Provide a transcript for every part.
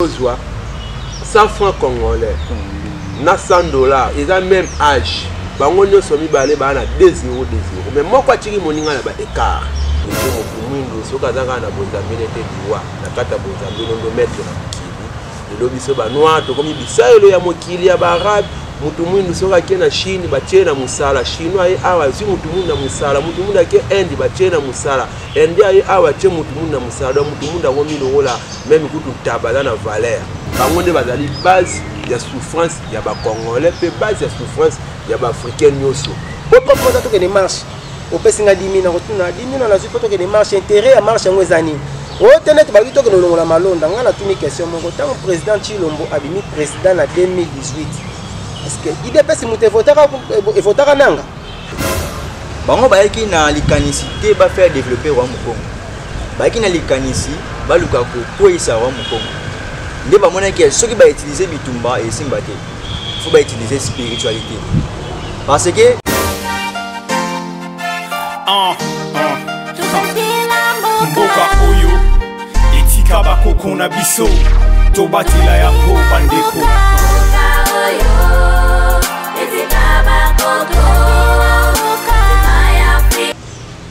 100 francs congolais na 100 $, ils ont même âge. Bango nyo somi balé bana 2-0. Mais moi quoi tiki moninga na ba écart. Mwindo soka zanga na bozambele te diwa na kata bozambele ndo mettre na kili. Le biso ba noir to komi bisayo ya mokili ya barabe. Mutu mwindo soka ke na Chine batie na musala. Chinois ye awa zi mutu mwindo na musala. Mutu mwindo ke Inde batie na musala. India ye awa tie mutu mwindo na musala. Mutu mwindo wa $1000 même kutu tabala na valeur. Bango nde bazali base ya souffrance ya ba congolais pe base ya souffrance ya ba africain nyoso. Pourquoi on a que des marches au pesinga 10 000 na rotuna 10 000 na zupoto que des marches intérêt à marche ngwezani. O tenet ba bito que no la malonda ngana tuni question mon temps président Chilombo abimi président na 2018. Est-ce que il dépasse muté votera nanga? Bango ba yaki na likanisité ba faire développer wa Mukongo. Ba yaki na likanisi ba luka ko poisa wa Mukongo. Nde ba mona ke soki ba utiliser bitumba et simbate. Faut pas utiliser spiritualité. Parce que mboka oyo etika bakoko na biso tobatela yango bandeko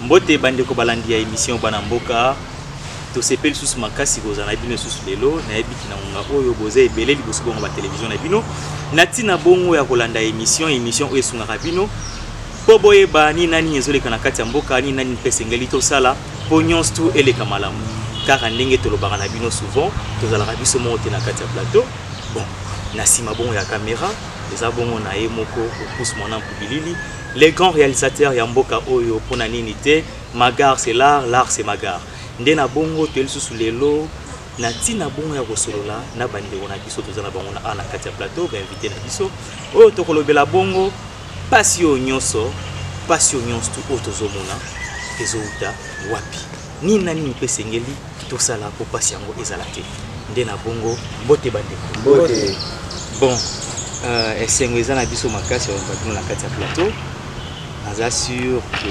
mbote bandeko balandi ya émission bana mboka to sepel sous makasi goza na bino sous lelo na yebiki na ngonga oyo boza ebele liboso bongo ba télévision na bino natina bongo ya kolanda émission oyo esunga bino po boyeba ni nani ezoleka na kati ya mboka ni nani pesengeli to sala po nyonso tu eleka malamu kaka ndenge tolobaka na bino souvent tozalaka biso monte na kati ya plateau bon na sima bongo ya caméra eza bongo na ye moko opus mwana mpubilili les grands réalisateurs ya mboka oyo pona nini te Magar c'est l'art c'est Magar nde na bongo to elisusu lelo na tina bongo ya kosolola na bandeko na biso tozana bango na kati ya plateau ba invité na biso oyo tokolobela bongo passion nyonso tu otozomona ezouta wapi ni nani pesengeli tosala po passion yango ezala te nde na bongo mbote bandeko Mbote. bon esengo eza na biso makasi ya bandeko na kati ya plateau naza sûr que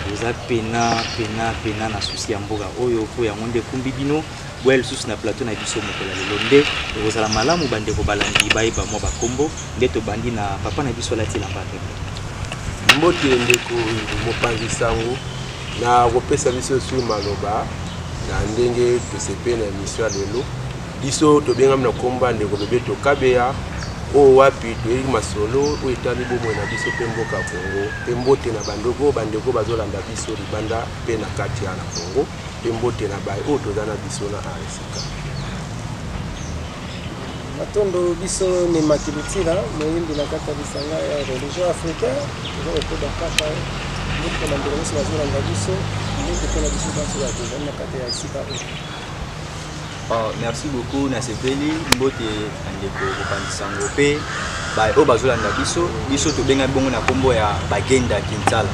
vous a pena na souci ya mboka oyo po yango nde kumbi bino well sus na plateau na biso mokola lelo nde kozala malamu bandeko balandi bayeba mwa bakombo nde tobandi na papa na biso lati lamba pembe Mbote ndeko mopanzi sango na kopesa biso su maloba na ndenge tosepe na émission lelo biso tobengam na komba ndeko bebe tokabeya o wapi toyeli masolo o etali bomwe na biso pe mboka Kongo pe mbote na bandeko bazolanda biso libanda pe na kati ya na Kongo pe mbote na bai o tozana biso na Aresika Matondo biso ni makilutira moyimbi na kata bisanga ya religion africain zo ko da kata ndiko na ndiro biso bazolanda biso ndiko na biso baso ya na kata ya Aresika. merci beaucoup na sepeli mbote andeko kopandisango pe ba o bazolanda biso to benga bongo na kombo ya bagenda Kinsala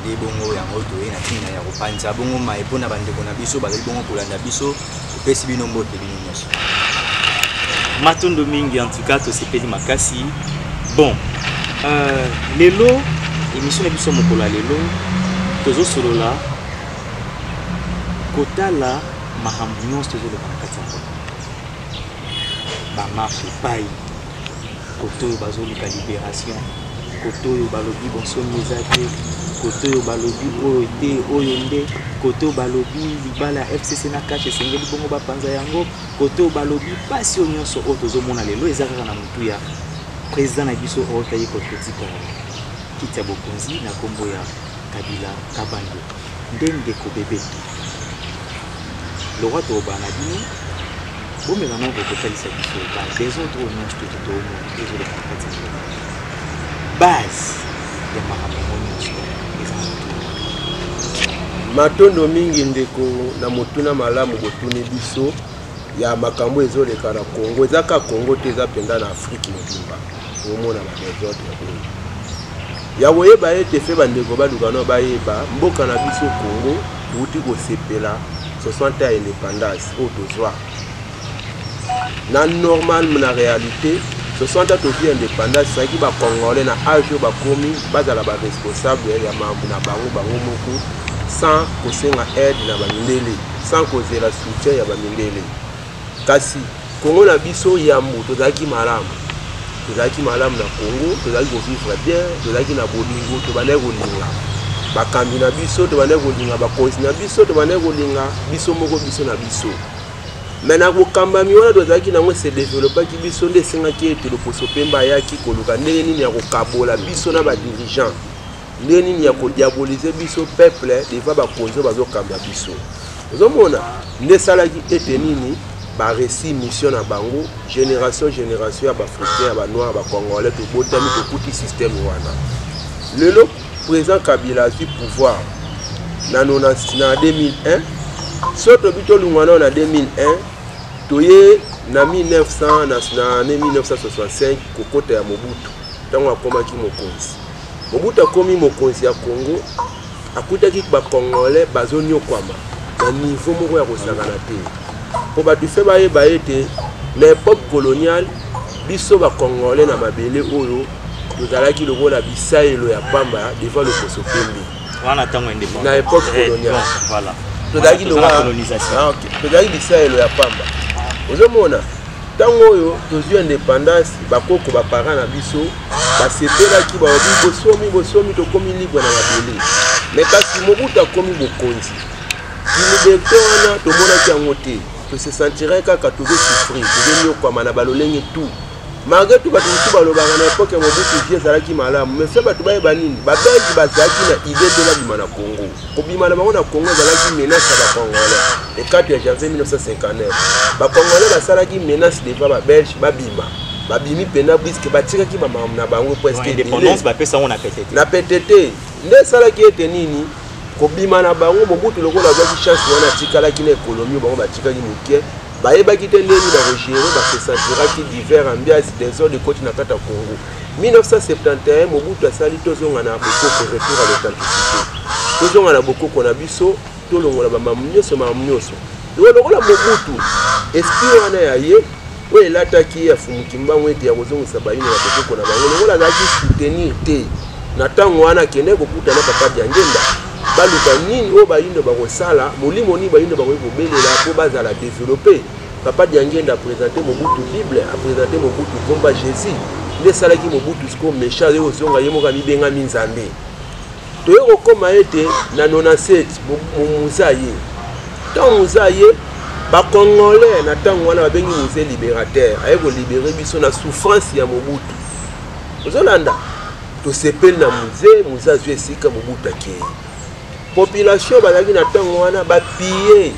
ndi bongo yango to na tina ya kopandisa bongo maipo na bandeko na biso bazali bongo kolanda biso pesi bino mbote bino nyonso matondo mingi en tout cas to sepeli makasi bon lelo émission na biso mokola lelo tozo solola kotala mahambu nyonso tozoleka na kati ya mboka bamarche epai koto oyo bazoluka libération koto oyo balobi bonsomi eza te koto oyo balobi oyo te oyo nde koto balobi libala ya FCC na kashe esengeli bongo bapanza yango koto balobi pasi oyo nyonso oyo tozomona lelo eza kaka na motu ya président na biso oyo taye kotika kiti ya bokonzi na kombo ya Kabila Kabando nde ndeko bebeto le roi de Obanadino, vous me l'avez répété des autres monstres de base de matondo mingi ndeko na motuna malamu botuni biso ya makambo ezoleka na Congo ezaka Congo te eza penda na Afrique mobimba omona ba des autres ya boyeba ete fe bandeko baluka no bayeba mboka na biso Congo uti kosepela 60 ans d'indépendance au Tozwa. Na normal na réalité 60 ans d'indépendance c'est qui va congolais na âge ba komi bazala ba responsable ya mambo na bango moko sans kosenga aide na ba mindele sans causer la soutien ya ba mindele kasi Congo na biso yambo tozaki malamu na Congo tozaki ko vivre bien tozaki na bolingo tobandaki kolinga bakambi na biso tobandaki kolinga bakonzi na biso tobandaki kolinga biso moko biso na biso maintenant kokambami wana tozalaki nango se développaki biso nde esengaki ete loposo pemba ayaki koluka ndenge nini ya kokabola biso na badirigant ndenge nini ya kodiabolize biso peuple deva bakonzi bazokamba biso ozomona nde esalaki ete nini baresi mission na bango génération ya baafricain ya banoir bacongolais tobotami tokuti système wana lelo président Kabila azwi pouvoir na 2001 so tobi tolungwana na 2001 toye na 1965 kokota ya Mobutu ntango akomaki Mobutu akomi mokonzi ya Congo akutaki bacongolais bazonyokwama na niveau moko ya kosangana te po batu fe bayeba ete na époque coloniale biso bacongolais na mabele oyo tozalaki lokola bisaelo ya pamba devant le poso pembe wana tango indépendance na époque coloniale voilà tozalaki tozalaki bisaelo ya pamba ozomona ntango oyo tozwi indépendance bakoko baparent na biso basepelaki baobi bosomi tokomi libre na mabele mais kasi Mobutu akomi bokonzi liberté wana tomonaki yango te se sentirait kaka tozosouffrir tozonyokwama na balolenge tout malgré tout bato mosusu balobaka na époque ya Mobutu vie ezalaki malamu mais fe bato bayeba nini babelgi bazalaki na idée de babima na Congo kobima na bango na Congo ezalaki menace ya bacongolais le 4 ya janvier 1959 bacongolais basalaki menace devant babelge babimi pena briske batikaki bamamu na bango presque indépendance bapesa ngo na petete nde esalaki ete nini kobima na bango Mobutu lokola azwaki chance wana atikalaki na économie bango batikaki moke bayebaki te ndeni barogere basesentiraki divers ambiance désordre ekoti na kati ya Congo 1971 Mobutu asali tozonga na bokoko retour à l'authenticité tozonga na bokoko na biso tolongola bamamu nyonso lokola Mobutu esprit wana ya ye oyo elataki afumuki mbango ete ya kozongisa bayino ya bokoko na bango lokola azalaki soutenir te na ntango wana akende kokuta na papa Diangenda baluka nini oyo bayindo bakosala molimo nini bayindo bakoki kobelela mpo bazala développé papa Diangenda apresente Mobutu Bible apresente Mobutu komba Jésus nde esalaki Mobutu siko méchant oyo ozonga ye moko amibengami Nzambe toye kokoma ete na 97 muza ye ntango muza ye bacongolais na ntango wana babengi muze libérateur aye kolibere biso na souffrance ya Mobutu ozolanda tosepeli na muze azwi esika Mobutu akei population bazalaki na ntango wana bapie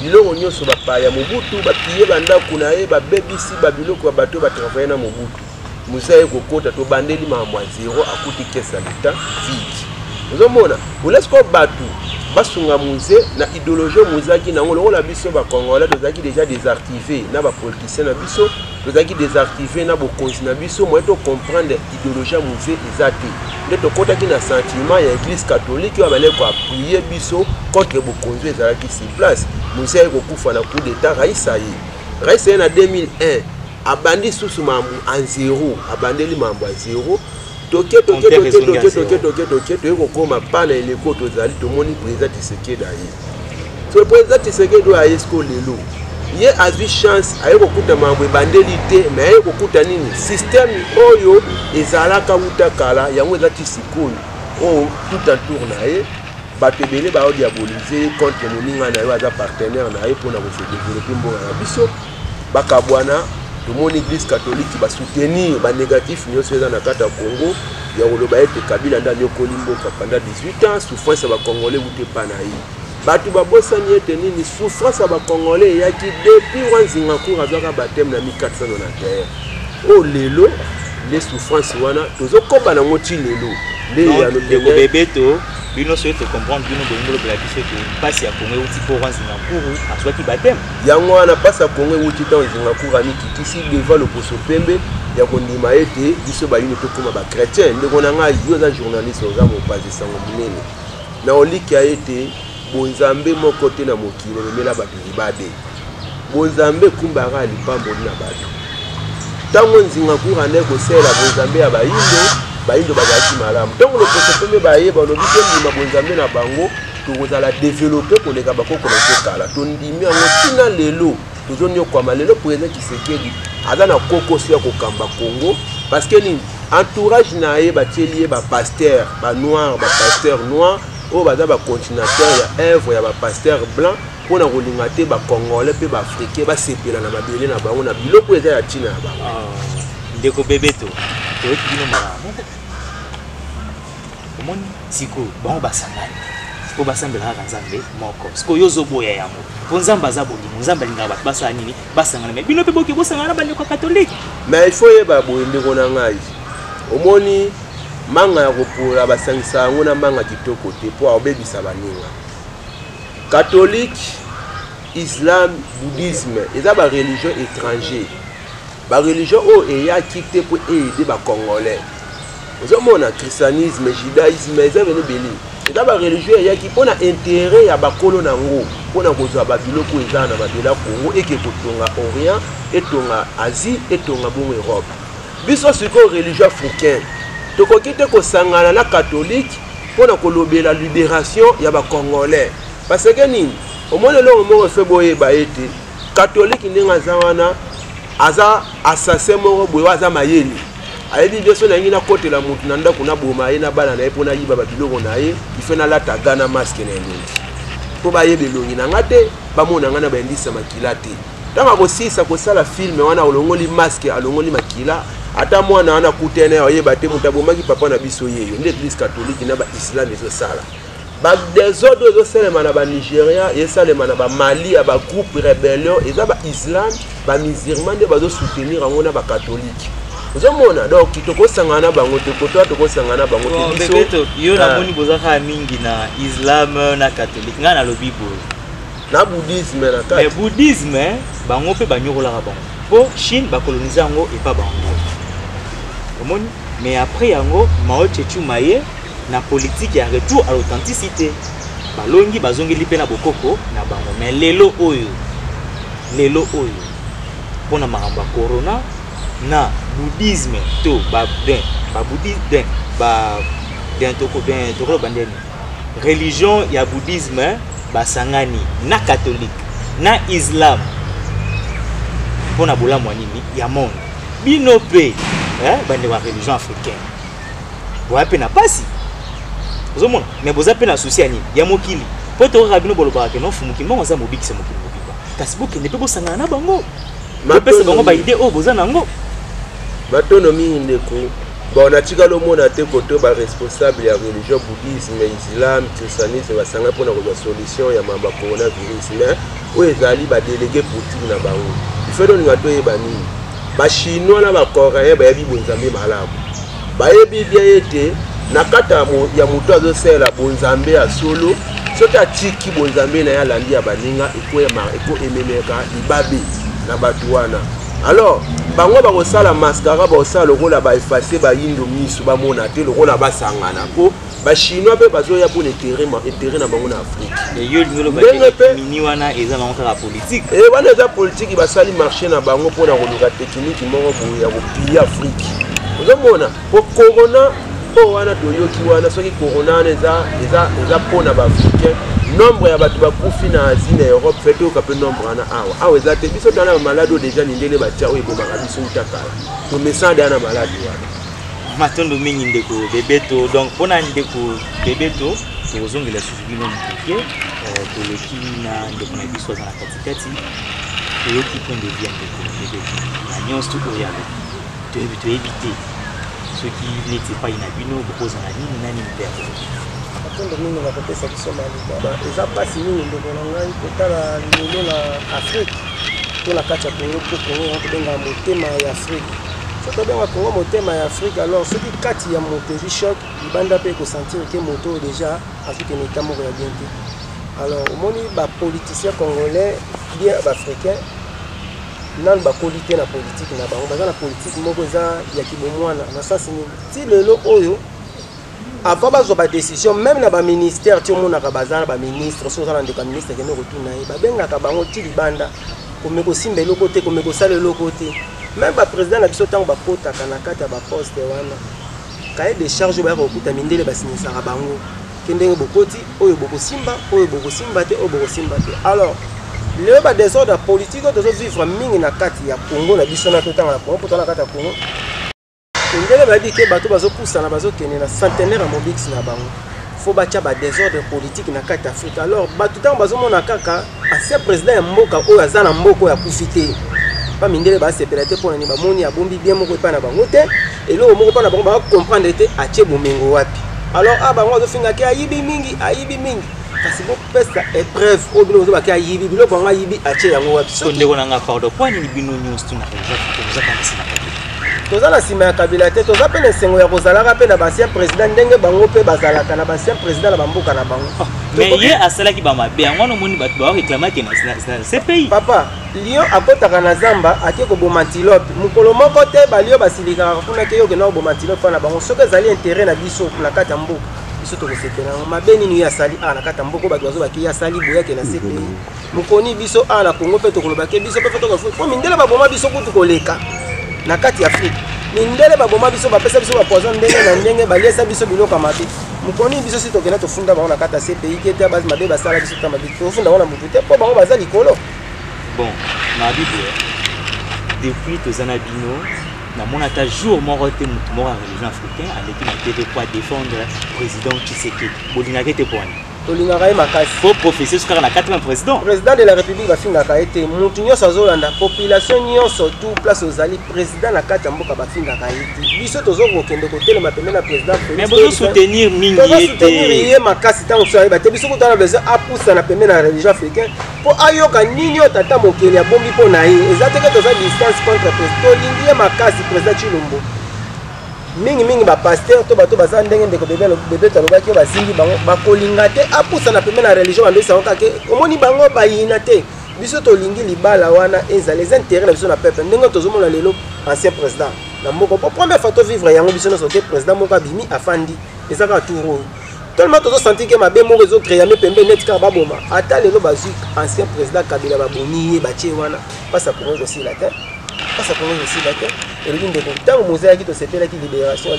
biloko nyonso bapaya Mobutu bapie bandako na ye babebisi babiloko ya bato batravaye na Mobutu muza ye kokota tobandeli makambo ya zero akuti kesa leta vide ozomona olesiko bato basunga muze na idéologie muzaki nango lokola biso bacongolais tozalaki déjà désactivé na bapoliticien na biso tozalaki désactivé na bokonzi na biso moye tocomprendre idéologie ya muze eza te nde tokotaki na sentiment ya église catholique oyo abale koappuye biso contre bokonzi ezalaki sur place muze aye kokufa na coup d'état raisa ye na 2001 abandi susu mambo en zéro abandeli mambo ya zéro toke toye kokoma pana eleko tozali tomoni président Tshisekedi aye so le président Tshisekedi oyo aye siko lelo ye azwi chance aye kokuta mambo ebandeli te mais aye kokuta nini système oyo ezalaka wuta kala yango eza ti sikoyo oyo tout en tour na ye bato ebele baodiabolize contre moninga na ye aza partenaire na ye mpona kose développer mboka na biso bakabwana tomoni église catholique basoutenir banégatif nyonso eza na kati ya Congo ya koloba ete Kabila nde anyokoli mboka pendant 18 ans souffrance ya bacongolais wute pa na ye bato babosani ete nini souffrance ya bacongolais eyaki depuis wa Nzingakour azwaka bateme na 1491 oyo lelo nde souffrance wana tozokoba nango ti lelo nde bebeto bino soki tocomprendre bino bolingolo bela biso ete mpasi ya Congo euti mpo wa Nzingakour azwaki bateme yango wana mpasi ya Congo euti ntango Nzingakour amikitisi devant loposo pembe ya kondima ete biso bayino tokoma bachrétien ndeko na ngai yo oza journaliste oza mopanzi sango monene na oliki ete bonzambe moko te na mokili ememela bato libade bonzambe ekumbaka lipamboli na bato ntango Nzingakour ande kosala bonzambe ya bayindo bazalaki malamu ntango loposo pembe bayeba olobi te ndima bonzambe na bango tokozala développe koleka bakoko na kokala tondimi yango ntina lelo toujours nyokwama lelo président Tshisekedi aza na kokoso ya kokamba Congo parce que ni entourage na ye batieli ba pasteur ba noir ba pasteur noir o baza ba continuateur ya œuvre ya ba pasteur blanc pour na kolinga te ba congolais pe ba africain ba sepela na mabele na bango na biloko eza ya tina ya bango ndeko bebeto to kino mara omoni siko bango basangani po basambela ka nzambe moko siko yozo boya ya mo po nzamba za bolimo nzamba linga ba basana nini basangana me bino pe boki bosangana ba ndeko catholique mais il faut yeba boyende kona ngai omoni manga ya kopula basangisa yango na manga kitoko te po abebisa baninga catholique islam bouddhisme eza ba religion étranger ba religion o eyaki te po aider ba congolais ozomona christianisme judaïsme eza venu beli eza ba religion eyaki pona intérêt ya bakolo nango pona kozwa ba biloko eza na babela Congo eke kotonga orient etonga Asie etonga bongo Europe biso siko religion africaine tokoki te kosangana na catholique pona kolobela libération ya ba congolais parce que nini omona lo moko fe boye ba ete catholique ndenge aza wana aza assassin moko boye aza mayeli ayebi biso na ngina kotela mutu na ndako na boma ye na bana na ye pona yiba ba biloko na ye ifena lata gana masque na elongi po ba yebe longi na ngate ba mona ngana ba ndisa makila te tanga kosisa kosala film wana olongoli masque alongoli makila ata mwana wana kutene oyeba te mutu abomaki papa na biso yeyo nde église catholique na ba islam ezo sala ba désordre ezo selema na ba Nigeria esalema na ba Mali ya ba groupe rébellion eza ba islam ba musulman de bazo soutenir ngo na ba catholique ozomona donc kitoko sangana bango te koto to kosangana bango te biso yo na moni bozaka mingi na islam na catholique ngana lobi bo na bouddhisme na kati mais bouddhisme bango pe banyokola ka bango po Chine ba coloniser ngo et pas bango omoni mais après yango Mao Tse-tung maye na politique ya retour à l'authenticité balongi bazongeli pe na bokoko na bango mais lelo oyo pona makambo ya corona na bouddhisme to ba bouddhisme ba toko bandeni religion ya bouddhisme basangani na catholique na islam pona bolamu nini ya monde bino pe bande wa religion africaine boya pe na pasi ozomona mais boza pe na souci ani ya mokili po to rabino boloba ke no fumuki mbongo za mobikisa mokili mobiba kasi boke ne pe bosangana na bango mapesa bango ba idée o boza nango batono mingi ndeko bon natika lo mona te koto ba responsable ya religion bouddhisme islam christianisme basanga pona ko solution ya mamba coronavirus mais o ezali ba délégué politique na bango ifelo ninga to yeba nini ba chinois na ba coréen ba yebi bonzambe malamu ba yebi bien ete na kata ya mutu azosela bonzambe ya solo soki atiki bonzambe na ya landi ya baninga eko ememeka libabe na bato wana alors bango bakosala mascara bakosala lokola baefase bayindo miso bamona te lokola basangana po bachinois mpe bazoya mpona intere na bango na afrique mini wana eza nango kaka politike wana eza politike basali marché na bango mpona koluka teknike moko boye ya kopili afrique ozomona po corona po wana toyoki wana soki corona wana eza mpona baafricain nombre ya bato bakufi na Asie na Europe fait oka pe nombre wana awa eza te biso tana malade o déjà nindele batia oyo ebomaka biso utakala to mesande ana malade wana matondo mingi ndeko bebeto donc mpona ndeko bebeto tokozongela susu bino moke toleki na ndeko na biso aza na katikati toyoki point de vue ya ndeko bebeto na nyonso oyo toyebi te soki neti epai na bino bokozala nini na nini mpe matondo mingi nakopesa biso maliba eza mpasi mingi ndeko na ngai kotala lelo na afrique to na kati ya kongo po kongo yakobengaka motema ya afrique so tobenga kongo motema ya afrique alors soki kati ya moto ezwi choc libanda mpe ekosentir ke moto oyo déjà azokende eta moko ya bien te alors omoni bapoliticien congolais bien baafricain nanu bakoli te na politike na bango baza na politike moko eza ya kibomwana na sasi nini ti lelo oyo avant bazwa badécision même na baministère ti omonaka baza na baministre so oza na ndeko ya ministre akende kotuna ye babengaka bango ti libanda kome kosimba eloko te kome kosala eloko te même baprésident na biso ntango bakotaka na kati ya baposte wana kaye de charge oyo bayaka kokuta mindele basinisaka bango ke ndenge bokoti oyo bokosimba te oyo bokosimba te alors le ba désordre politique tozo vivre mingi na kati ya Congo na biso na totanga na Congo potana kati ya Congo ndele ba dike bato bazo poussa na bazo kene na centenaire ya Mobix na bango faut batia ba désordre politique na kati Afrique alors bato tango bazo mona kaka ancien président ya mboka oyo azana mboko ya kufite pas mindele ba sepelate pona ni ba moni ya bombi bien moko pa na bango te elo moko pa na bango ba comprendre te atie bomengo wapi alors bango zo finga ke ayibi mingi kasi bo pesa épreuve au bilo zo ba ke ayibi bilo bango ayibi atie yango wapi so ndeko na nga pardon point ni bino news tu na za kanisi na toza na sima ya Kabila te toza pe na sengo ya kozalaka pe na ancien président ndenge bango pe bazalaka na ancien président na bamboka na bango mais ye asalaki ba mabe yango no moni bato ba réclamer ke na CPI papa lion akotaka na zamba ake ko boma antilope mukolo moko te ba lion basilikaka kuna ke yo ke na boma antilope na bango soki ezali intérêt na biso na kati ya mboka biso tokosepela mabe nini yo asali na kati ya mboka bato bazo baki asali boyake na CPI mukoni biso na Congo pe tokolobake biso pe tokofu po mindele baboma biso kutu koleka na kati ya Afrique mindele baboma biso bapesa biso ba poison ndenge na ndenge baliesa biso biloko mabe mukoni biso si tokena tofunda bango na kati ya CPI ke te base mabe basala biso ta mabe tofunda bango na mutu te po bango baza likolo bon na bible depuis tozana bino na mona ta jour moko te mutu moko ya religion africain aleki na tete kwa défendre président Tshisekedi bolingaka te poni tolingaka ye makasi faut professer sur na 4e président de la république bafingaka ete mutu nyonso azolanda population nyonso tout place ozali président na kati ya mboka bafingaka ete biso tozokokende kotelema pembe na président mais bozo soutenir mingi ete ye makasi ntango so ayeba te biso kutana besoin apusa na pembe na religion africain mpo ayoka nini oyo tata mokili abombi mpo na ye eza teke toza distance contre président tolingi ye makasi président Tshilombo mingi ba pasteur to bato baza ndenge ndeko bebe talobaki bazingi bango bakolinga te apusa na pembe na religion bando sango kake omoni bango bayina te biso tolingi libala wana ezala les intérêts na biso na peuple ndenge tozomona lelo ancien président na moko po première fois to vivre yango biso na sote président moko abimi afandi ezaka touro tellement tozo sentir que mabe moko ezo créer me pembe net ka baboma ata lelo bazui ancien président Kabila babomi ye batie wana pasa pour aussi la terre pasa pour aussi la terre et le ndeko tango mozela ki to sepela ki libération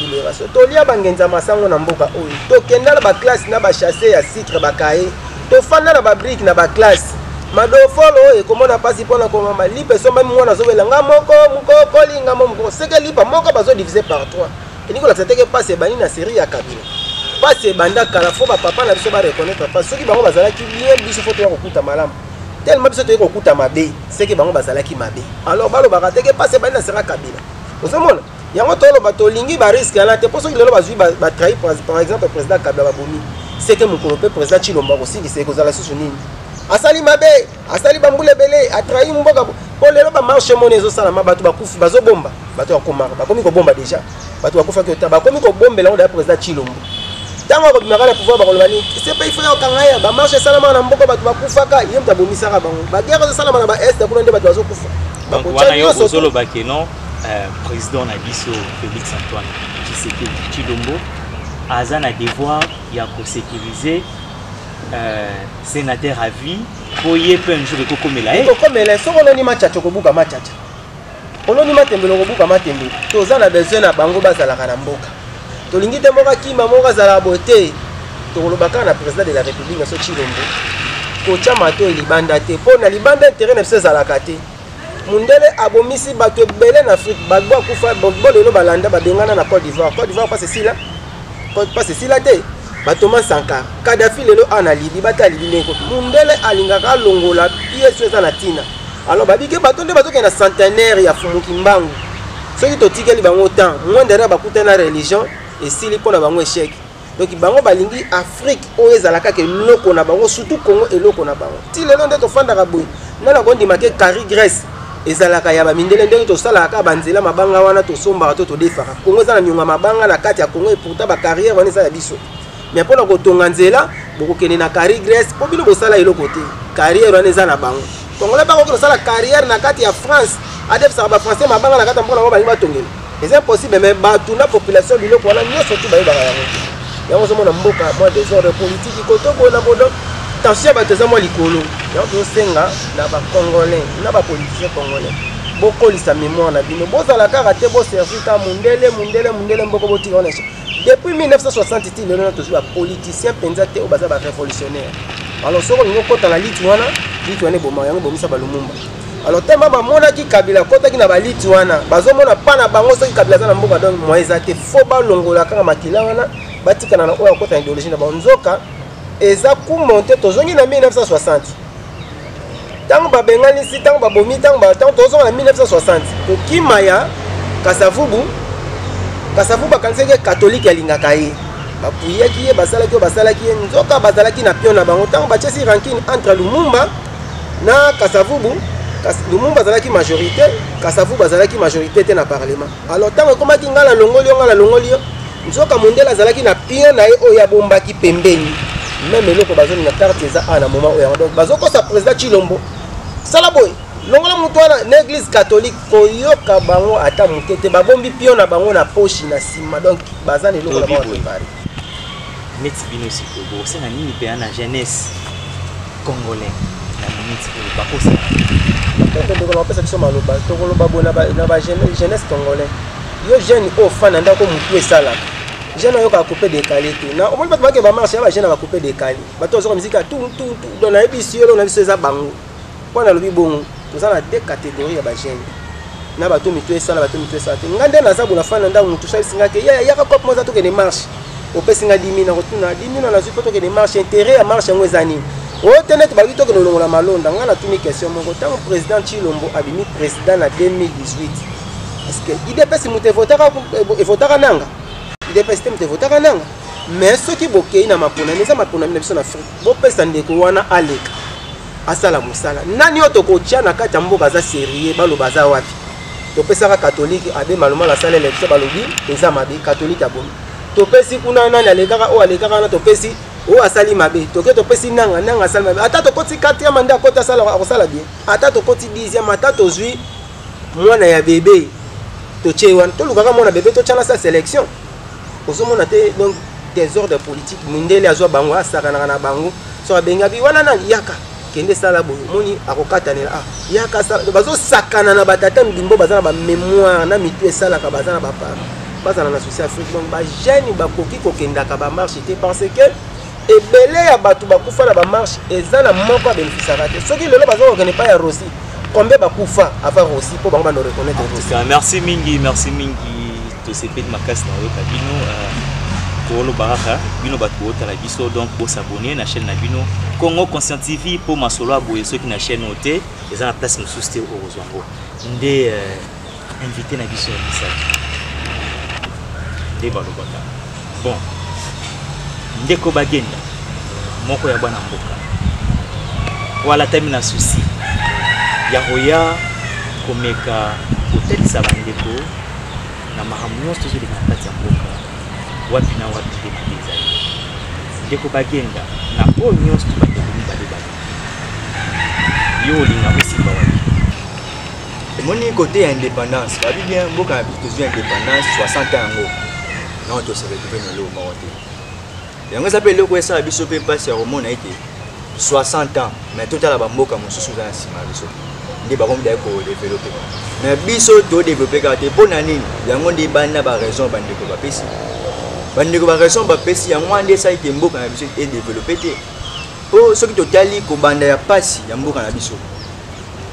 to lia bangenza masango na mboka oyo to kenda na ba classe na ba chasser ya citre ba kae to fanda na ba brique na ba classe madofolo e komona pasi pona ko mama lipe so même mwana zobela nga moko kolinga moko seke lipa moko bazo diviser par 3 et niko la tete ke passe bani na série ya Kabila passe banda kala fo ba papa na biso ba reconnaître pas soki bango bazala ki bien biso foto ya kokuta malamu tellement biso to kokuta mabe seke bango bazala ki mabe alors balo ba teke passe bani na série Kabila ozomona yango tolo bato lingi ba risque ala te poso lelo bazui ba trahir par exemple président Kabila babomi seke mukolo pe président Tshilombo ko sili seko zala susu nini asali mabe asali bambule bele atrahi mboka po lelo ba marche monezo sala mabato bakufi bazobomba bato bakomaka bakomi ko bomba déjà bato bakufa ki ota bakomi ko bombela ngo da président Tshilombo tango ko bimaka na pouvoir bakoloba ni c'est pas il faut okanga ya ba marche salama na mboka bato bakufaka yem tabomisaka bango ba guerre salama na ba est kuna nde bato bazokufa donc wana yo solo bakeno président na biso Félix Antoine Tshisekedi Tshilombo aza na devoir ya ko sécuriser sénateur à vie pour y être un jour de cocoméla cocoméla so on ni machacho ko buka machacha on ni matembelo ko buka matembe toza na besoin na bango bazalaka na mboka tolingi te moka kima moka zala bote to kolobaka na président de la république na so Tshilombo ko chama to libanda te po na libanda intérêt na biso zalaka te mundele abomisi bato ebele na Afrique bagbo akufa bagbo lelo balanda babengana na Côte d'Ivoire passe sila te Batoma Sankara Kadhafi lelo ana Libye bata Libye neko mundele alingaka longola pièce eza na tina alors babike batonde bazoke na centenaire ya fumuki mbangu soki totikeli bango temps mwendera bakuta na religion esili pona bango échec donc bango balingi Afrique oyo ezalaka ke loko na bango surtout Congo eloko na bango ti lelo nde tofandaka boye nana kondimake Kari Grèce ezalaka ya bamindele ndenge tosalaka banzela mabanga wana tosombaka to todefaka Congo eza na nyonga mabanga na kati ya Congo et pourtant ba carrière wana eza ya biso mais pour la kotonga nzela bokokene na Kari Grèce po bino bosala eloko te carrière wana eza na bango Congo la bango kosala carrière na kati ya France adef sa ba français mabanga na kati mbona ngo balinga tongela c'est impossible mais batuna population biloko wana nyoso tu bayeba yango yango zomona mboka moi désordre politique kotobo na bodo tension bateza mo likolo yango senga na ba congolais na ba politiciens congolais bokolisa mémoire na bino bozala kaka te bo servir ta mundele mboko botika ona depuis 1960 il y a toujours des politiciens penza te au bazar ba révolutionnaire alors soko ngo kota la liti wana Litwana boma yango bomisa ba Lumumba. Alors tellement bamona ki Kabila kota ki na ba Litwana bazomona pana bango soki Kabila za na mboka donc moyeza te fo ba longola kanga makila wana batikana na oya kota idéologie na banzoka eza ku monter tozongi na 1960 tango babengani si tango babomi tango tozonga na 1960 kokimaya Kasavubu bakanisaki catholique alingaka ye bapuyaki ye basalaki ye nzoka bazalaki na pion na bango tango batiesi rankine entre Lumumba na Kasavubu. Lumumba bazalaki majorité, Kasavubu bazalaki majorité te na parlement. Alors tango ekomaki ngala longoli nzoka mondela azalaki na pion na ye oyo abombaki pembeni. Même eloko bazoni na carte eza na moment oyo donc bazokosa président Chilombo sala boy longola mutu wana na église catholique koyoka bango ata moke te babombi pion na bango na poche na sima donc bazana eloko na bango préparé neti bino sikoyo bosenga nini mpe na jeunesse congolais na minute oyo bakosa ndeko napesa biso maloba tokoloba bona na ba jeunesse congolais yo jeune ofana ndako mutu esalaka jeune oyoka couper décalé tout na omoni bato bake ba marche ba jeune ba couper décalé bato ozoka musique tout donc na ebisi yo na biso eza bango pona lobi bongo tozana deux catégories ya ba jeune na bato mitu esala bato mitu esala te ngande na zabu na fana ndako mutu sa singa ke ya ka kop moza to ke ne marche opesinga 10 000 na rotuna 10 000 na zupoto ke ne marche intérêt ya marche ngo ezani o tenet ba to ke no longola malonda ngana tuni question moko tango président Chilombo abimi président na 2018 parce que IDPS muté votaka nanga IDPS te muté votaka nanga mais ceux qui bokei na mapona neza mapona na biso na Afrique bo pesa ndeko wana aleka asala musala nani oto ko tia na kata mboka za sérieux balo baza wapi to pesa ka catholique abe maloma la sala élection balobi eza mabe catholique abomi to pesi kuna nani aleka o aleka na to pesi o asali mabe to ke to pesi nanga asali mabe ata to koti 4e mandat kota sala akosala bien ata to koti 10e ata to zui mwana ya bébé to chewan to lukaka mwana bébé to tchana sa sélection ozomona te donc désordre politique mundele azwa bango asakana na bango so abenga bi wana nani yaka kende sala boyo moni akokatanela yaka sala bazo sakana na batata mbimbo bazana ba mémoire na mitu esala ka bazana ba papa bazana na souci Afrique donc ba jeune bakoki kokenda ka ba marche te parce que ebele ya batu bakufa na ba marche ezana moko bénéficiaire te soki lelo bazo organiser pas ya Rossi combien bakufa avant Rossi pour bango ba no reconnaître Rossi. Merci mingi to sepe de makasi na yo kabino Kolo Baraka bino bato la biso donc pour s'abonner na chaîne na bino Congo Conscient TV pour masolo aboye ceux qui na chaîne noté les en place nous souster au Rozwango ndé invité na biso message débat lobaka bon ndeko bagenda moko ya bana mboka wala tami na souci ya roya komeka peut-être ça va ndeko na mahamuno toujours de kati ya mboka wapi na wapi de ndeko bagenda na o nyonso tubate bali yo linga musimba wapi moni côté ya indépendance babi bien mboka na biso indépendance 60 ans ngo non to se retrouver na lo mawote yango ça peut le ko esa biso pe passe ya romona ite 60 ans mais total la mboka mosusu za sima biso ndi ba komda ko développer mais biso to développer ka te pona nini yango ndi bana ba raison bandeko ba pesi bandeko ba raison ba pesi yango ande sa ite mboka na biso et développer te o soki totali ko banda ya pasi ya mboka na biso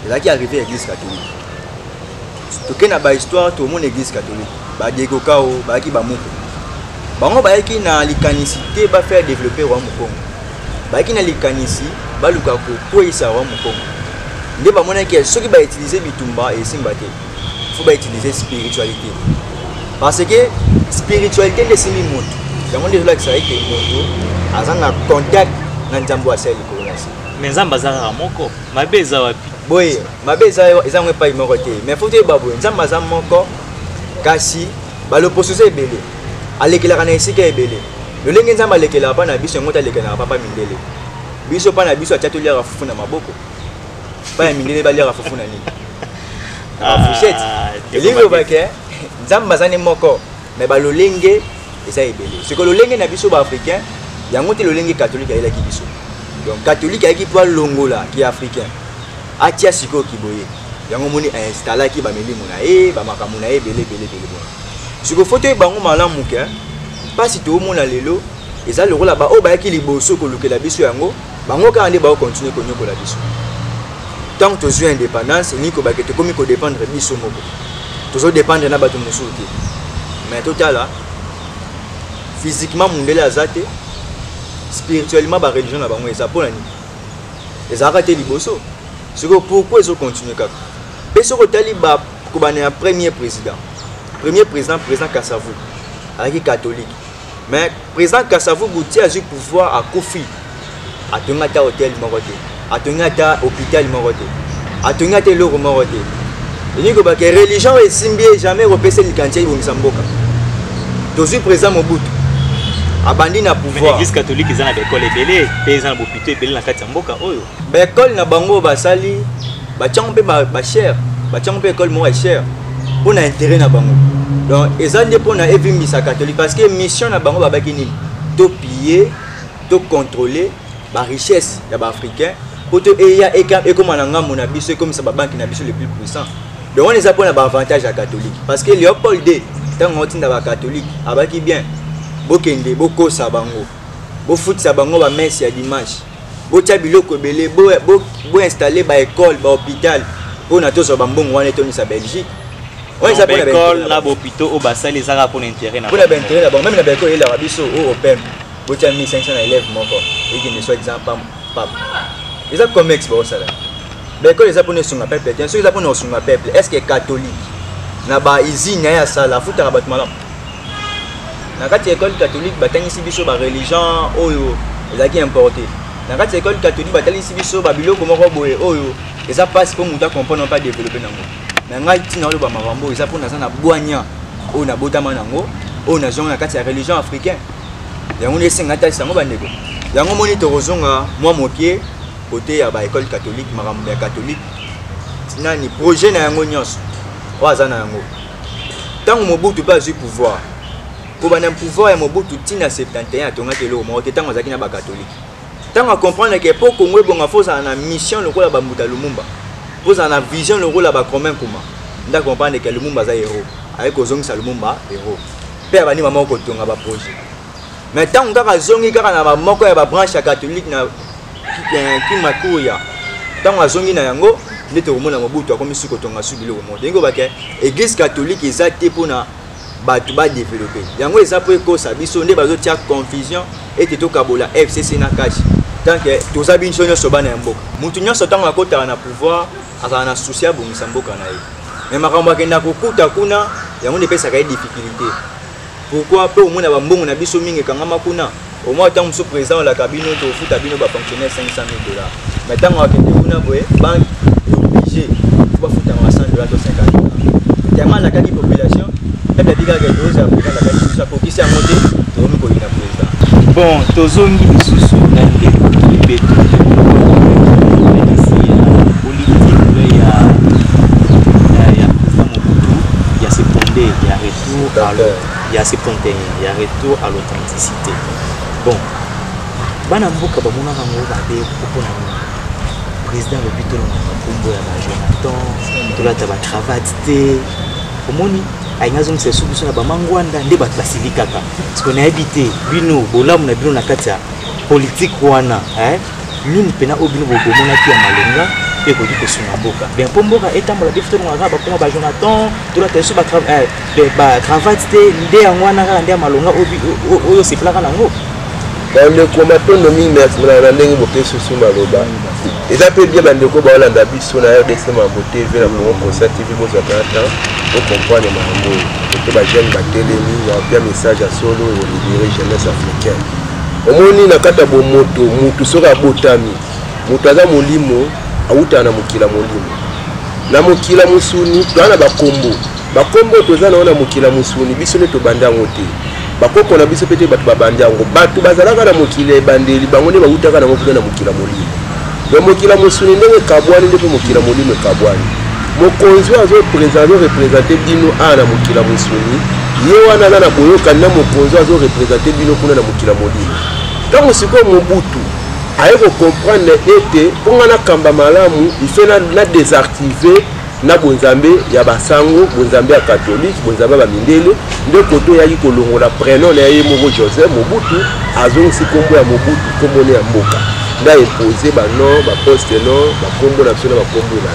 là qui arrivé à l'église catholique to kena ba histoire to mon église catholique ba deko kao ba ki ba moko bango ba ki na likanisité ba faire développer wa mokongo ba ki na likanisi ba luka ko poisa wa mokongo nde ba mona ki soki ba utiliser bitumba et simba te faut ba utiliser spiritualité parce que spiritualité de simi moto yango nde la ça ite moto azanga contact na nzambo wa sel ko nasi mais nzamba za moko mabeza wapi boye mabeza ezangwe pa imoko te mais faut te babo nzamba za moko kasi ba l'opposition ebele alekela na esika ebele lolenge nzamba alekela pa na biso ngota alekela na papa mindele biso pa na biso atatu lia rafufu na maboko pa ya mindele ba lia rafufu na nini afusheti elingo bake nzamba za ne moko mais ba lolenge eza ebele ce que lolenge na biso ba africain yango te lolenge catholique ayela ki biso donc catholique ayaki po longola ki africain atia siko kiboye yango moni installa ki ba melimo na ba makamu na bele bon siko photo e bango malamu ke pasi to mona lelo eza lokola ba o ba yaki liboso ko lukela biso yango bango ka ande ba continuer ko nyokola biso tant que tu as indépendance ni ko ba que tu comme ko dépendre biso moko toujours dépendre na bato mosusu te mais total là physiquement mondele azate spirituellement ba religion na bango eza pona ni eza raté liboso c'est que pourquoi ils ont continué kaka peso ko tali ba ko ba na premier président Kassavou avec catholique mais président Kassavou Bouti a eu pouvoir à Kofi à Tongata hôtel Moroté à Tongata hôpital Moroté à Tongata loro Moroté et ni ko ba que religion et simbi jamais repêché le cantier bongisa mboka toujours président Mobutu abandi na pouvoir l'église catholique ils ont na école ebele paysan bopito ebele na kati mboka oyo ba école na bango basali ba tiampe ba cher ba tiampe école mo cher pour intérêt na bango donc eza nde pour na evimisa catholique parce que mission na bango babaki nini to piller to contrôler ba richesse ya ba africain pour to eya et comme na ngambo na biso comme ça ba banque na biso le plus puissant donc on les a pour na ba avantage à catholique parce que Léopold II tant on tinda ba catholique abaki bien bokende bokosa bango bo foot sa bango ba messe ya dimanche bo tia biloko belé bo installer ba école ba hôpital pour na to so ba mbongo wana to ni sa Belgique. On ça pour l'école là hôpital au bas les ara pour intérêt na. Pour la intérêt là même la école là biso européen. Bo tia 1500 élèves moko et qui ne soit exemple pas. Ils ont comme ex bon ça là. L'école les japonais sont na peuple, bien sûr les japonais sont na peuple. Est-ce que catholique na ba usine ya sala futa rabat malam. Na kati école catholique batangisi biso ba religion oyo ezaki importé. Na kati école catholique batangisi biso ba biloko moko boye oyo eza passe pour muta comprendre pas développer nango. Na ngai tina lo ba marambo eza pour na sana bwanya oyo na botama nango oyo na zonga na kati ya religion africaine. Yango ne senga ta sango bandeko. Yango moni to rozonga moi mokie côté ya ba école catholique marambo ya catholique. Tina ni projet na yango nyonso. Waza na yango. Tant Mobutu pas eu pouvoir. Pour un pouvoir et Mobutu tina 71 tonga telo mo tant ozaki na ba catholique. Tant à comprendre que pour Congo bonga faut ça na mission le rôle ba Mbuta Lumumba. Faut ça na vision le rôle ba commun kuma. Nda comprendre que Lumumba za héros. Avec ozongi sa Lumumba héros. Père bani maman ko tonga ba projet. Mais tant on ka zongi ka na ba moko ya ba branche catholique na ki makuya. Tant azongi na yango ndete komona Mobutu akomi siko tonga subilo mo. Dengo ba ke église catholique ezate pona batu ba développer yango eza po ekosa biso nde bazo tia confusion et to kabola FCC na cash tant que toza binso nyonso bana ya mboka mutu nyonso tango akotaka na pouvoir azala na souci ya bongisa mboka na ye mais makambo akenda kokuta kuna yango nde pesaka ye difficulté pourquoi pe omona bambongo na biso mingi ekangama kuna au moins tant mosu président la cabine to futa bino ba fonctionnaire $500,000 mais tango akende kuna boye banque obligé faut futa $100 to $50 tellement la qualité population. Bon, tozongi lisusu na ndeko libeto politique ya président Mobutu ya sepondé ya retour à ya 71 ya retour à l'authenticité. Bon, bana mboka bamona ngo babe kopona président Mobutu na kombo ya Jonathan tolata ba cravate te omoni aingazo msesu biso na bamangwanda nde bato basilikaka parce qu'on a habité bino bolamu na bino na kati ya politique wana nini pena obino bomona ki ya malenga pe ko diko sunga mboka bien po mboka etambola bifto ngaka ba koma ba Jonathan tolata biso ba cravate te nde yango wana kaka nde ya malonga oyo seplaka nango bandeko matondo mingi na ndenge boke susu maloba eza mpe bien bandeko baolanda biso na RDC Mambo TV na Congo Concert TV bozwaka ata ocomprendre mambo oyo te bajeune batelemi bapia message ya solo olibere jeunesse africaine omoni na kati ya bomoto mutu soki abotami moto aza molimo awutana na mokila molimo na mokila mosuni toza na bakombo toza na wana mokila mosuni biso nde tobanda yango te bakoko na biso pete bato babandi yango bato bazalaka na mokila ebandeli bango nde bawutaka nango kuna na mokila molimo donc mokila mosuni ndenge ekabwani nde mpe mokila molimo ekabwani mokonzi oyo azorepresente bino awa na mokila mosuni ye wana aza na boyokani na mokonzi oyo azorepresente bino kuna na mokila molimo ntango sikoyo Mobutu aye kocomprendre ete mponga na kamba malamu ife na désactive na bonzambe ya basango bonzambe ya catholique bonzambe ya bamindele nde koto yaki kolongola prénom na ye moko Joseph Mobutu azongisi kombo ya Mobutu kombo ya mboka nda imposer ba non ba poste non ba kombo na biso na ba kombo na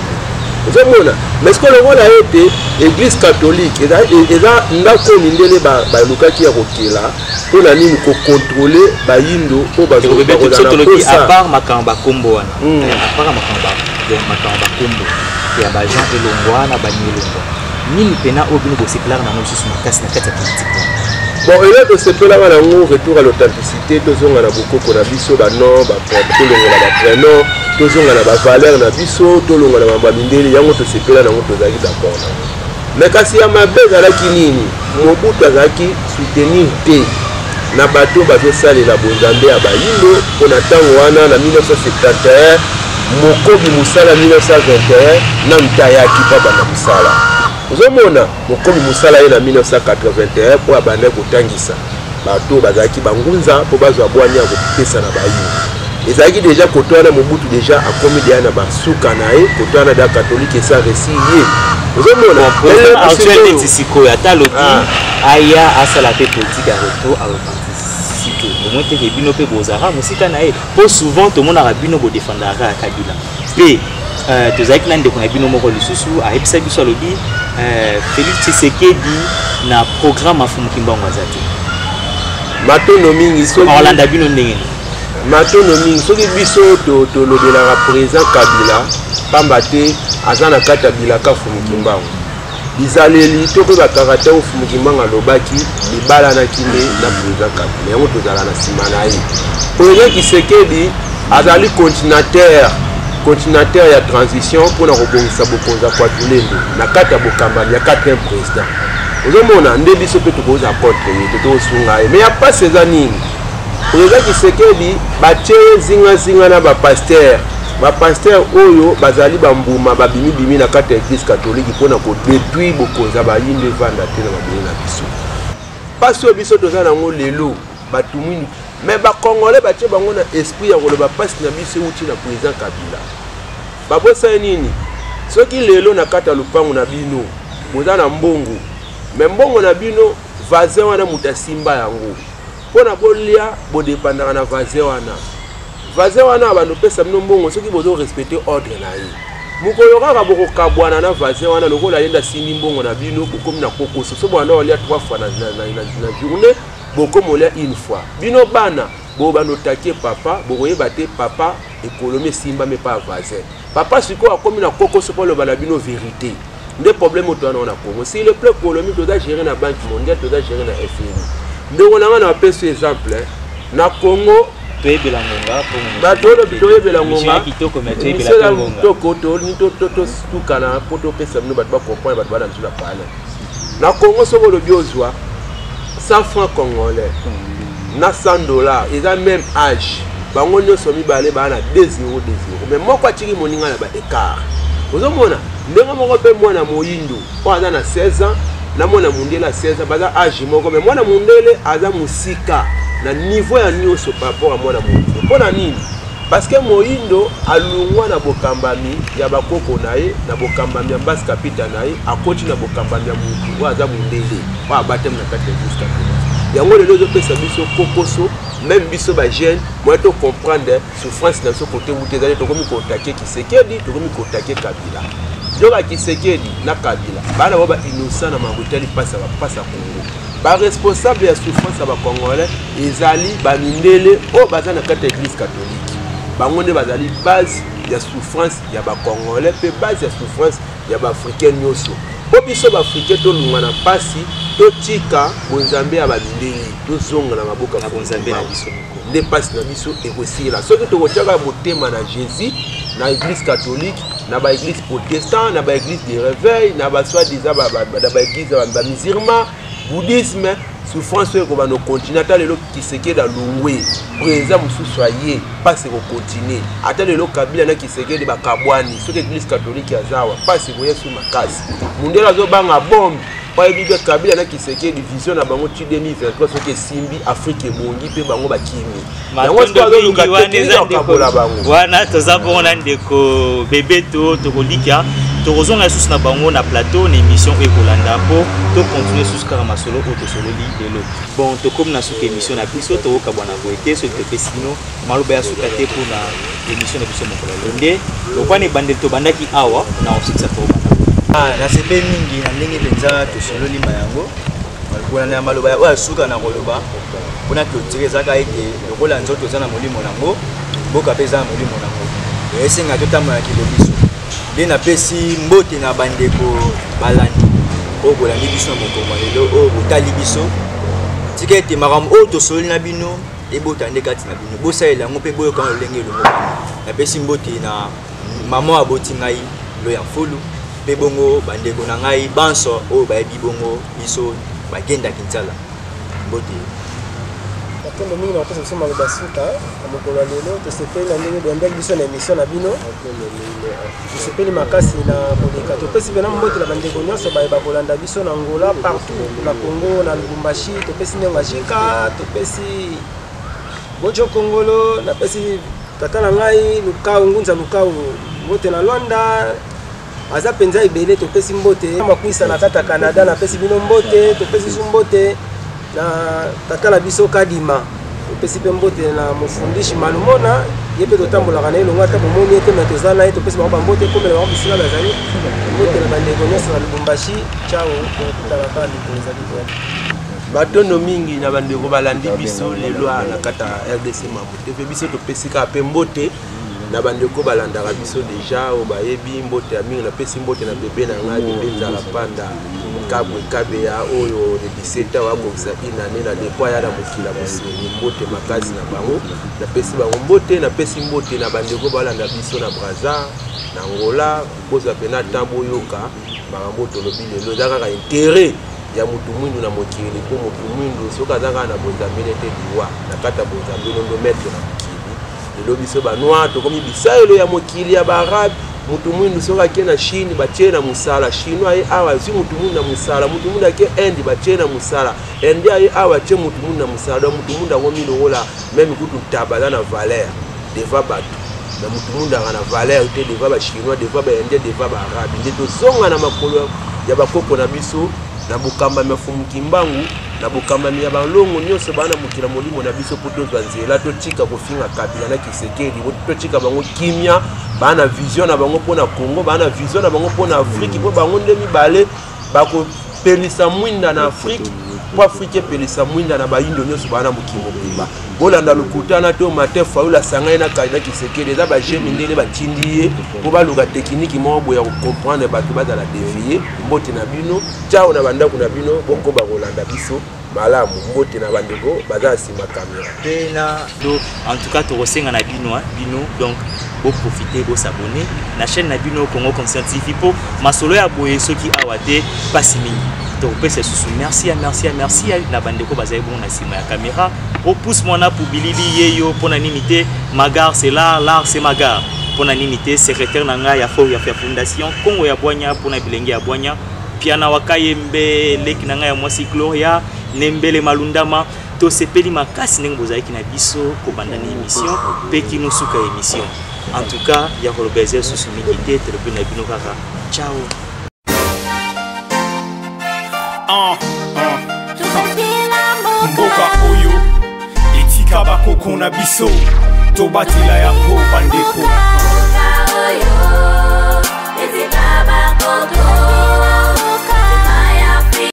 vous avez mais ce que le rôle a été église catholique et ndako mindele ba lukaki ya kokela pour la nini ko contrôler ba yindo pour ba à part makamba kombo wana à part makamba kombo ya ba Jean Elongwa na ba Nyelongwa nini pena obino bo c'est clair na no sous makasi na kati ya politique. Bon, et là, c'est peu là, on retour à l'authenticité, tous on a beaucoup de biso, bah non, bah tout le monde a la prénom, tous on a la valeur, na biso, tout le monde a la babindeli, yango to c'est peu là, on to zaki d'accord. Mais quand si y a ma belle à la kinini, mon bout d'azaki soutenir té, na bateau bateau sale la bonzambe à Bayindo, on attend wana na 1971, Mokobi Musala 1921, Namtayaki papa na Musala. Vous avez Mokobi Musala en 1981 pour abandonner Kotangisa. Bateau bazaki bangunza pour bazwa boanya kopesa na bayi. Ezaki déjà kotwana Mobutu déjà a commis déjà na basuka nae, kotwana da catholique et ça récilié. Vous avez actuel Tsiko ya taloti aya asala pe politique à retour à l'authenticité. Au moins te bino pe bozara musika nae. Pour souvent tout le monde a bino bo défendra Kabila. P tozaki nande ko na bino moko lisusu a episa biso lobi Félix Tshisekedi na programme afumu kimbango azati matono mingi so Orlando bino ndenge matono mingi soki biso to lobela président Kabila pamba te azana kata bilaka fumu kimbango bizaleli to ko bakarata fumu kimbango lobaki libala na kinde na président Kabila yango tozala na simana ye président Tshisekedi azali continuateur ya transition pour na robongisa bokonza kwa tulendo na kata bokamba ya 4e président ozomona nde biso pe tokoza contre ye to sunga mais ya pas ces années président Tshisekedi batie zinga na ba pasteur oyo bazali bambuma babimi na kata église catholique pour na ko détruire bokonza ba yinde vanda te na babini na biso paso biso tozana ngo lelo batumini mais ba congolais batie bango na esprit ya koloba passe na biso uti na président Kabila babosa nini soki lelo na kata lupango na bino boza na mbongo mais mbongo na bino vaze wana mutasimba yango pona bolia bodepandaka na vaze wana bano pesa bino mbongo soki bozo respecter ordre na ye mukolo kaka bokokabwana na vaze wana lokola yenda sindi mbongo na bino bokomi na kokoso so bwana olia 3 fois na journée beaucoup molia une fois bino bana bo bano taquer papa boye baté papa économie simba mais pas vaser papa siko akomi na koko so le bana bino vérité des problèmes autour na Congo si le plan économique doit gérer na banque mondiale doit gérer na FMI ndongo na pesa exemple na Congo pe belangonga pour bato le bitoye belangonga kitoko meté belangonga to ni to kana poto pesa bino bato ba comprendre bato ba na la parler na Congo so le biozwa 100 francs congolais na $100 ils ont même âge bango nyoso mibale bana 2-0 mais moko atiki moninga na ba écart ozomona ndenga moko pe mwana moyindo o aza na 16 ans na mwana mundele na 16 ans baza âge moko mais mwana mundele aza musika na niveau ya nyoso par rapport à mwana moyindo pona nini parce que moyindo alungwa na bokambami ya bakoko naye na bokambami ya base capitale naye akoti na bokambami ya mutu wa aza mundele wa batem na kati ya jusqu'à yango lelo zo pesa biso kokoso même biso ba jeune moi to comprendre souffrance na so côté où tes allez to komi ko taquer Tshisekedi to komi ko taquer Kabila joka Tshisekedi na Kabila bana ba innocent na mangotali passa Congo ba responsable ya souffrance ba congolais ezali ba mindele o baza na kati église catholique bango nde bazali base ya souffrance ya ba congolais pe base ya souffrance ya ba africain nyoso po biso ba africain to lunga na pasi to tika bonzambe ya ba mindele to zonga na maboka na bonzambe na biso nde pasi na biso ekosila soki tokotiaka motema na Jésus na église catholique na ba église protestant na ba église de réveil na ba soi-disant ba église ba musulman bouddhisme souffrance ko ba no continuer ata lelo Tshisekedi alungwe président mususu aye passe ko continuer ata lelo Kabila na Tshisekedi ba kabwani soki église catholique ya zawa passe ko yesu makasi mundela zo banga bombe pa bibe Kabila na Tshisekedi vision na bango ti 2023 soki simbi Afrique bongi pe bango bakimi yango wana toza bona ndeko bebeto to kolika tokozonga sous na bango na plateau na émission ekolanda po to continuer sous kaka masolo o to solo li lelo bon to comme na suka émission na biso to ka bwana boete so te pesino maloba ya suka te pour na émission na biso mokolo londe to kwa ne bandel to bandaki awa na ositsa to bana na sepe mingi na ndenge penza to solo li mayango kuna na maloba ya suka na koloba kuna to tirezaka ete lokola nzoto za na molimo nango boka peza na molimo nango esenga to tamona kilobiso na pesi mbote na bandeko balandi o bolandi biso na mokongo lelo o botali biso tika ete makambo oyo tosoli na bino ebota nde kati na bino bosalela yango mpe boyoka na lolenge elongo na pesi mbote na mama aboti ngai lo ya mfulu mpe bongo bandeko na ngai banso oyo bayebi bongo biso bagenda Kinsala mbote Tendo mingi na pesa soma ba suka amokolo lelo to sepeli na ndenge bendek biso na émission na bino to sepeli makasi na koleka to pesi bena mbote na bandeko nyonso ba kolanda biso na Angola partout na Congo na Lubumbashi to pesi ndenga shika to pesi bojo Kongolo na pesi tata na ngai Lukau ngunza Lukau mbote na Luanda aza penza ibele to pesi mbote makwisa na kata Canada na pesi bino mbote to pesi mbote na tata la biso kadima pesi pe mbote na mofundishi malumona yepe totambola kana elonga ta bomoni ete na tozana ete pesi ba mbote komela ba bisila bazali mbote na bandeko nyonso na Lubumbashi ciao tala kali za biso batono mingi na bandeko balandi biso lelo na kata RDC mamute pe biso to pesi ka pe mbote na bandeko balandaka biso deja o bayebi mbote ya mingi na pesi mbote na bebe na ngai bebe nzala panda kabwe kabe ya oyo de 17 ans akobisa inane na depo ya na mokila boseni mbote makasi na bango na pesi bango mbote na pesi mbote na bandeko balanda biso na Brazza na Angola koza pena tambo yoka bango tolobi lelo ezaka ka intérêt ya mutu mwindu na mokili po mutu mwindu soka zaka na bozambele te diwa na kata bozambele ndo mettre na mokili lelo biso banwa to komi bisaelo ya mokili ya barabe mutu mwindu soka ke na Chine batie na musala chinois ye awa zi mutu mwindu na musala mutu mwindu ke Inde batie na musala Inde ye awa tie mutu mwindu na musala do mutu mwindu ngo milo wala même kutu tabala na valeur deva batu na mutu mwindu na valeur te deva ba chinois deva ba Inde deva ba arabe ndeto zonga na makolo ya bakoko na biso na bukamba mafumu kimbangu na bukamba ya balongo nyonso bana mukila molimo na biso poto zwanzela to tika kofinga kabila na Kisekedi to tika bango kimia bana vision na bango pona Congo bana vision na bango pona Afrique po bango ndemi bale bako pelisa mwinda na Afrique po Afrique pelisa mwinda na bayindo nyonso bana mukimo biba bolanda lukutana to matefa ula sangai na kaina Kisekedi za ba jemi ndele batindiye po baluka technique mo boya ko comprendre bato bazala dévier mbote na bino ciao na banda kuna bino boko ba kolanda biso malamu mbote na bandeko baza sima caméra pena do en tout cas to rosenga na bino donc bo profiter bo s'abonner na chaîne na bino Congo Conscient TV po masolo ya boye soki awate pasi mingi to pese susu merci na bandeko bazali bon na sima ya caméra au pouce mona pour bilili yeyo pona nimité magar c'est l'art c'est magar pona nimité secrétaire nanga ya fondation Congo ya Bwanya pona bilenge ya Bwanya piana wakayembe leki nanga ya mwasi Gloria nembele malundama to sepeli makasi ndenge bozalaki na biso ko bandana émission pe kino suka émission en tout cas ya kolobeza susu mikité telebe na bino kaka ciao mboka oyo etika bakoko na biso tobatila yango bandeko mboka oyo etika bakoko